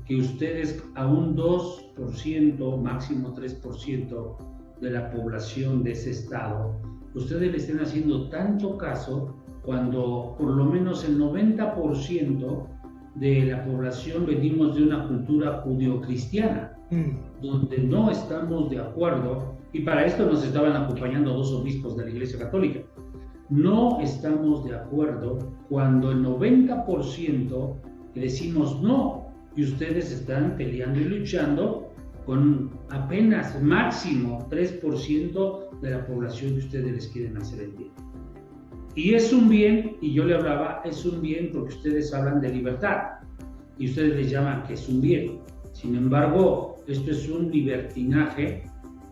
que ustedes a un 2%, máximo 3% de la población de ese estado, ustedes le estén haciendo tanto caso cuando por lo menos el 90% de la población venimos de una cultura judeocristiana, donde no estamos de acuerdo, y para esto nos estaban acompañando 2 obispos de la Iglesia Católica. No estamos de acuerdo cuando el 90% decimos no, y ustedes están peleando y luchando con apenas máximo 3% de la población que ustedes les quieren hacer el bien. Y es un bien, y yo le hablaba, es un bien porque ustedes hablan de libertad, y ustedes les llaman que es un bien. Sin embargo, esto es un libertinaje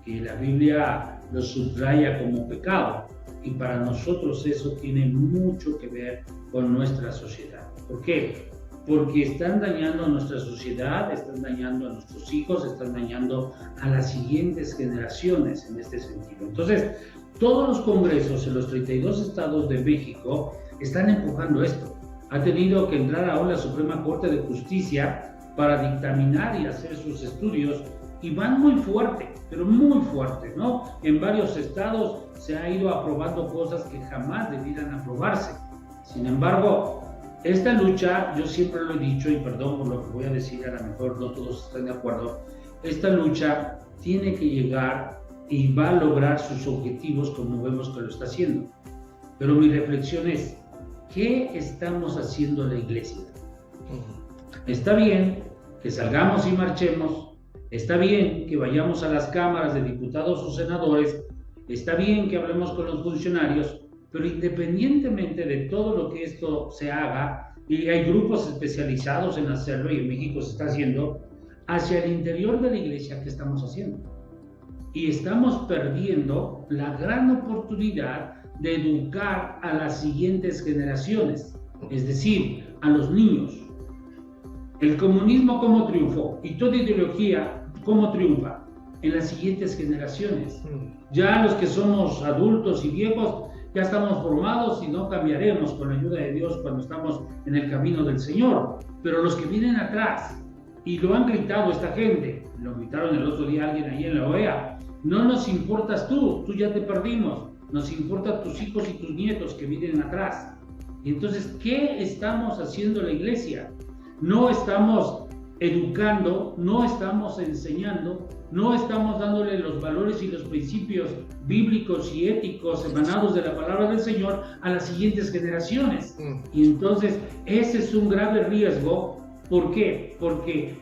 que la Biblia lo subraya como pecado, y para nosotros eso tiene mucho que ver con nuestra sociedad. ¿Por qué? Porque están dañando a nuestra sociedad, están dañando a nuestros hijos, están dañando a las siguientes generaciones en este sentido. Entonces, todos los congresos en los 32 estados de México están empujando esto. Ha tenido que entrar ahora la Suprema Corte de Justicia para dictaminar y hacer sus estudios, y van muy fuerte, pero muy fuerte, ¿no? En varios estados se ha ido aprobando cosas que jamás debieran aprobarse. Sin embargo, esta lucha, yo siempre lo he dicho, y perdón por lo que voy a decir, a lo mejor no todos están de acuerdo, esta lucha tiene que llegar y va a lograr sus objetivos como vemos que lo está haciendo. Pero mi reflexión es, ¿qué estamos haciendo la iglesia? Está bien que salgamos y marchemos, está bien que vayamos a las cámaras de diputados o senadores, está bien que hablemos con los funcionarios, pero independientemente de todo lo que esto se haga, y hay grupos especializados en hacerlo, y en México se está haciendo, hacia el interior de la iglesia, ¿qué estamos haciendo? Y estamos perdiendo la gran oportunidad de educar a las siguientes generaciones, es decir, a los niños. El comunismo, ¿cómo triunfó? Y toda ideología, ¿cómo triunfa? En las siguientes generaciones. Ya los que somos adultos y viejos, ya estamos formados y no cambiaremos con la ayuda de Dios cuando estamos en el camino del Señor. Pero los que vienen atrás, y lo han gritado esta gente, lo gritaron el otro día alguien ahí en la OEA, no nos importas tú ya te perdimos, nos importan tus hijos y tus nietos que vienen atrás. Y entonces, ¿qué estamos haciendo la iglesia? No estamos educando, no estamos enseñando, no estamos dándole los valores y los principios bíblicos y éticos emanados de la palabra del Señor a las siguientes generaciones. Y entonces ese es un grave riesgo. ¿Por qué? Porque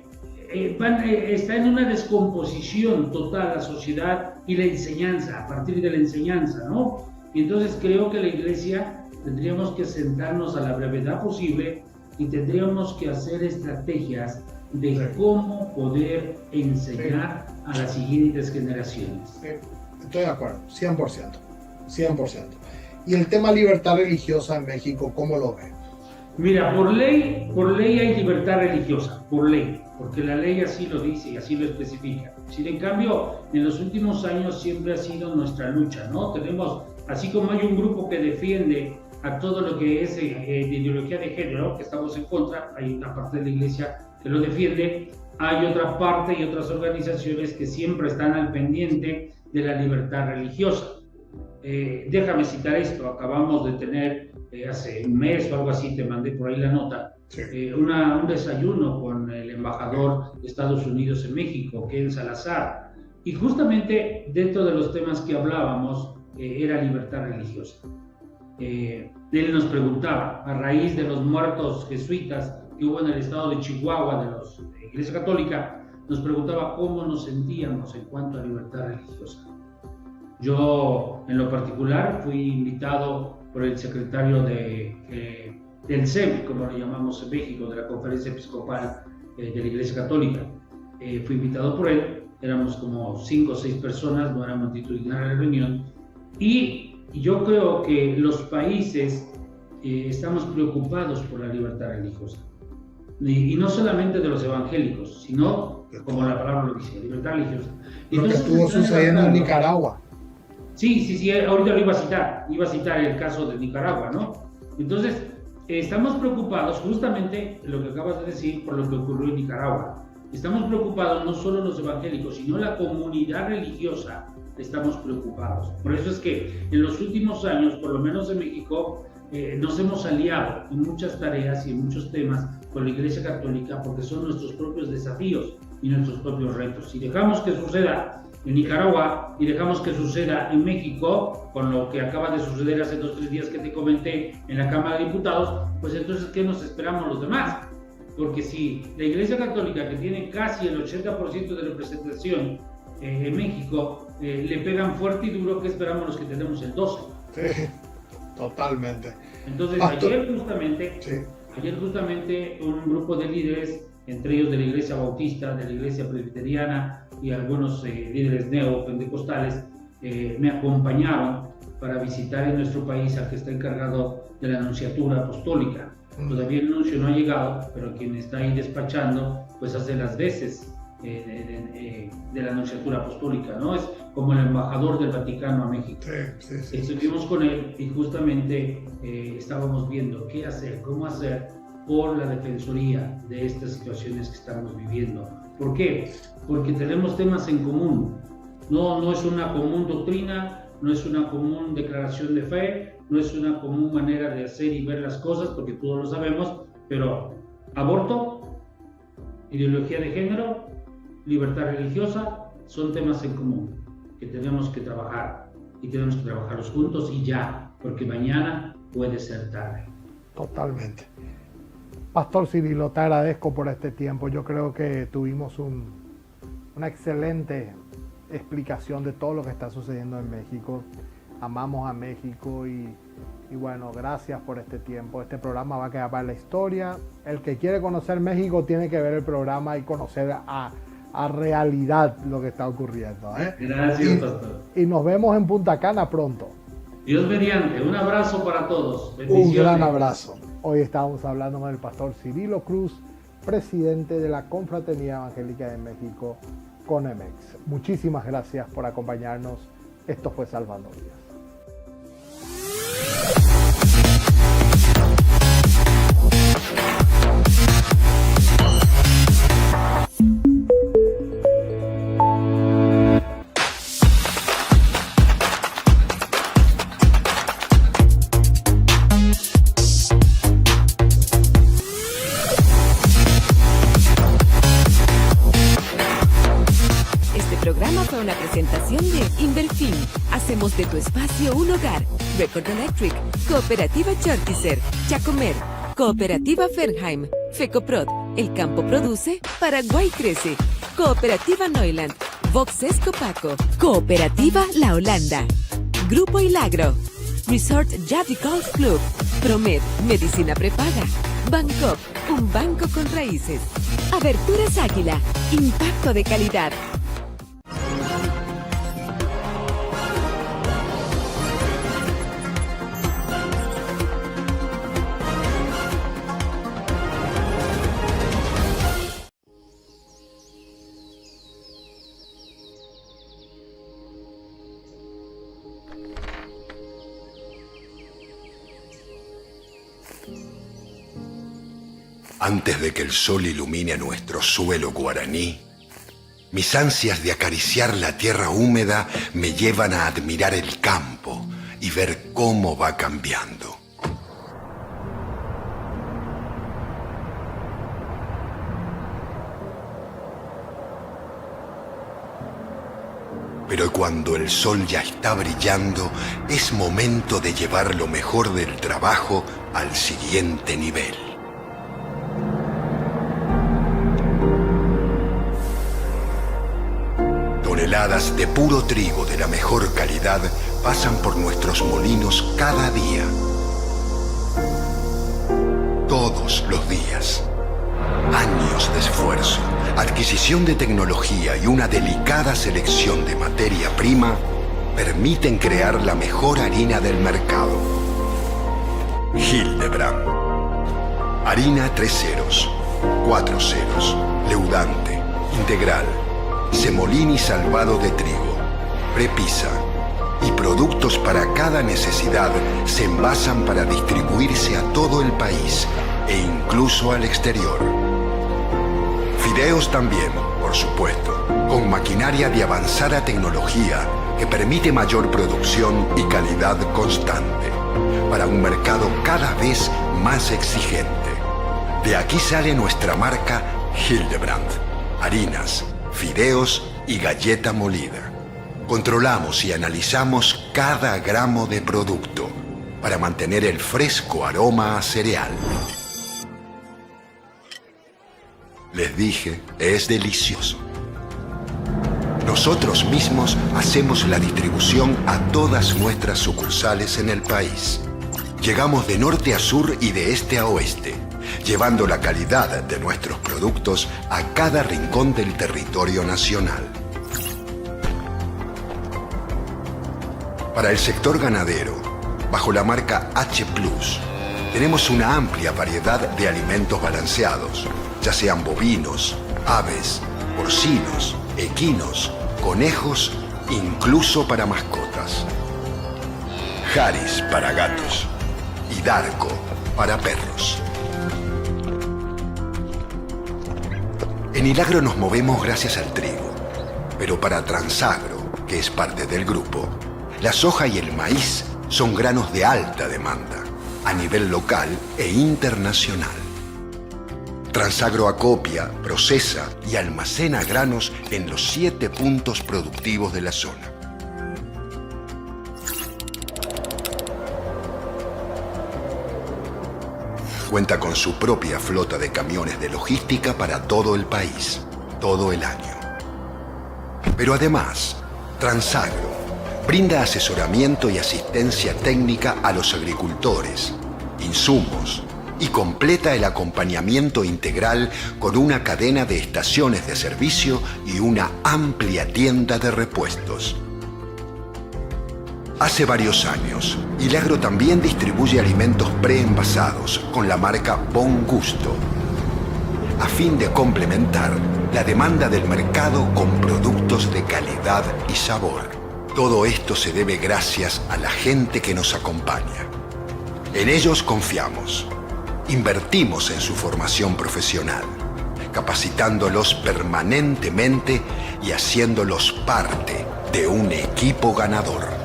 está en una descomposición total la sociedad y la enseñanza, a partir de la enseñanza, ¿no? Y entonces creo que la iglesia tendríamos que sentarnos a la brevedad posible y tendríamos que hacer estrategias de cómo poder enseñar a las siguientes generaciones. Estoy de acuerdo, 100%. Y el tema libertad religiosa en México, ¿cómo lo ve? Mira, por ley hay libertad religiosa, por ley, porque la ley así lo dice y así lo especifica. Sin en cambio, en los últimos años siempre ha sido nuestra lucha, ¿no? Tenemos, así como hay un grupo que defiende a todo lo que es de ideología de género, que estamos en contra, hay una parte de la iglesia que lo defiende, hay otra parte y otras organizaciones que siempre están al pendiente de la libertad religiosa. Déjame citar esto, acabamos de tener hace un mes o algo así, te mandé por ahí la nota, un desayuno con el embajador de Estados Unidos en México, Ken Salazar, y justamente dentro de los temas que hablábamos era libertad religiosa. Él nos preguntaba, a raíz de los muertos jesuitas que hubo en el estado de Chihuahua de la Iglesia Católica, nos preguntaba cómo nos sentíamos en cuanto a libertad religiosa. Yo, en lo particular, fui invitado por el secretario de del CEM, como lo llamamos en México, de la Conferencia Episcopal de la Iglesia Católica. Fui invitado por él, éramos como 5 o 6 personas, no era multitudinaria la reunión, y yo creo que los países estamos preocupados por la libertad religiosa. Y no solamente de los evangélicos, sino, como la palabra lo dice, libertad religiosa. Lo que estuvo sucediendo en Nicaragua. Sí, ahorita lo iba a citar el caso de Nicaragua, ¿no? Entonces, estamos preocupados, justamente lo que acabas de decir, por lo que ocurrió en Nicaragua. Estamos preocupados no solo los evangélicos, sino la comunidad religiosa, estamos preocupados. Por eso es que en los últimos años, por lo menos en México, nos hemos aliado en muchas tareas y en muchos temas con la Iglesia Católica, porque son nuestros propios desafíos y nuestros propios retos. Si dejamos que suceda en Nicaragua y dejamos que suceda en México, con lo que acaba de suceder hace 2 o 3 días que te comenté en la Cámara de Diputados, pues entonces, ¿qué nos esperamos los demás? Porque si la Iglesia Católica, que tiene casi el 80% de representación en México, le pegan fuerte y duro, ¿qué esperamos los que tenemos el 12%? Sí, totalmente. Entonces, ayer justamente un grupo de líderes, entre ellos de la Iglesia Bautista, de la Iglesia Presbiteriana y algunos líderes neopentecostales, me acompañaron para visitar en nuestro país al que está encargado de la Nunciatura Apostólica. Todavía el nuncio no ha llegado, pero quien está ahí despachando, pues hace las veces de la Nunciatura Apostólica, ¿no? Es como el embajador del Vaticano a México. Sí. Estuvimos con él y justamente estábamos viendo qué hacer, cómo hacer por la defensoría de estas situaciones que estamos viviendo. ¿Por qué? Porque tenemos temas en común. No es una común doctrina, no es una común declaración de fe, no es una común manera de hacer y ver las cosas, porque todos lo sabemos, pero aborto, ideología de género, libertad religiosa, son temas en común que tenemos que trabajar, y tenemos que trabajarlos juntos y ya, porque mañana puede ser tarde. Totalmente. Pastor Cirilo, te agradezco por este tiempo. Yo creo que tuvimos una excelente explicación de todo lo que está sucediendo en México. Amamos a México y bueno, gracias por este tiempo. Este programa va a quedar para la historia. El que quiere conocer México tiene que ver el programa y conocer a realidad lo que está ocurriendo. Gracias, pastor. Y nos vemos en Punta Cana pronto. Dios mediante, un abrazo para todos. Bendiciones. Un gran abrazo. Hoy estamos hablando con el pastor Cirilo Cruz, presidente de la Confraternidad Evangélica de México, CONEMEX. Muchísimas gracias por acompañarnos. Esto fue Salvando Vidas. Una presentación de Inverfin. Hacemos de tu espacio un hogar. Record Electric, Cooperativa Chortizer, Chacomer, Cooperativa Fernheim, Fecoprod, El Campo Produce, Paraguay Crece, Cooperativa Neuland, Vox Escopaco, Cooperativa La Holanda, Grupo Ilagro, Resort Yadi Golf Club, Promed, Medicina Prepaga, Bancop, un banco con raíces, Aberturas Águila, impacto de calidad. Antes de que el sol ilumine nuestro suelo guaraní, mis ansias de acariciar la tierra húmeda me llevan a admirar el campo y ver cómo va cambiando. Pero cuando el sol ya está brillando, es momento de llevar lo mejor del trabajo al siguiente nivel. Toneladas de puro trigo de la mejor calidad pasan por nuestros molinos cada día. todos los días. Años de esfuerzo, adquisición de tecnología y una delicada selección de materia prima permiten crear la mejor harina del mercado. Hildebrand. Harina 3 ceros, 4 ceros, leudante, integral, semolín y salvado de trigo, prepisa y productos para cada necesidad se envasan para distribuirse a todo el país e incluso al exterior. Fideos también, por supuesto, con maquinaria de avanzada tecnología que permite mayor producción y calidad constante para un mercado cada vez más exigente. De aquí sale nuestra marca Hildebrand, harinas, fideos y galleta molida. Controlamos y analizamos cada gramo de producto para mantener el fresco aroma a cereal. Les dije, es delicioso. Nosotros mismos hacemos la distribución a todas nuestras sucursales en el país. Llegamos de norte a sur y de este a oeste, llevando la calidad de nuestros productos a cada rincón del territorio nacional. Para el sector ganadero, bajo la marca H+, tenemos una amplia variedad de alimentos balanceados, ya sean bovinos, aves, porcinos, equinos, conejos, incluso para mascotas. Haris para gatos y Darko para perros. En Hilagro nos movemos gracias al trigo, pero para Transagro, que es parte del grupo, la soja y el maíz son granos de alta demanda, a nivel local e internacional. Transagro acopia, procesa y almacena granos en los 7 puntos productivos de la zona. Cuenta con su propia flota de camiones de logística para todo el país, todo el año. Pero además, Transagro brinda asesoramiento y asistencia técnica a los agricultores, insumos y completa el acompañamiento integral con una cadena de estaciones de servicio y una amplia tienda de repuestos. Hace varios años, Hilagro también distribuye alimentos preenvasados con la marca Bon Gusto, a fin de complementar la demanda del mercado con productos de calidad y sabor. Todo esto se debe gracias a la gente que nos acompaña. En ellos confiamos. Invertimos en su formación profesional, capacitándolos permanentemente y haciéndolos parte de un equipo ganador.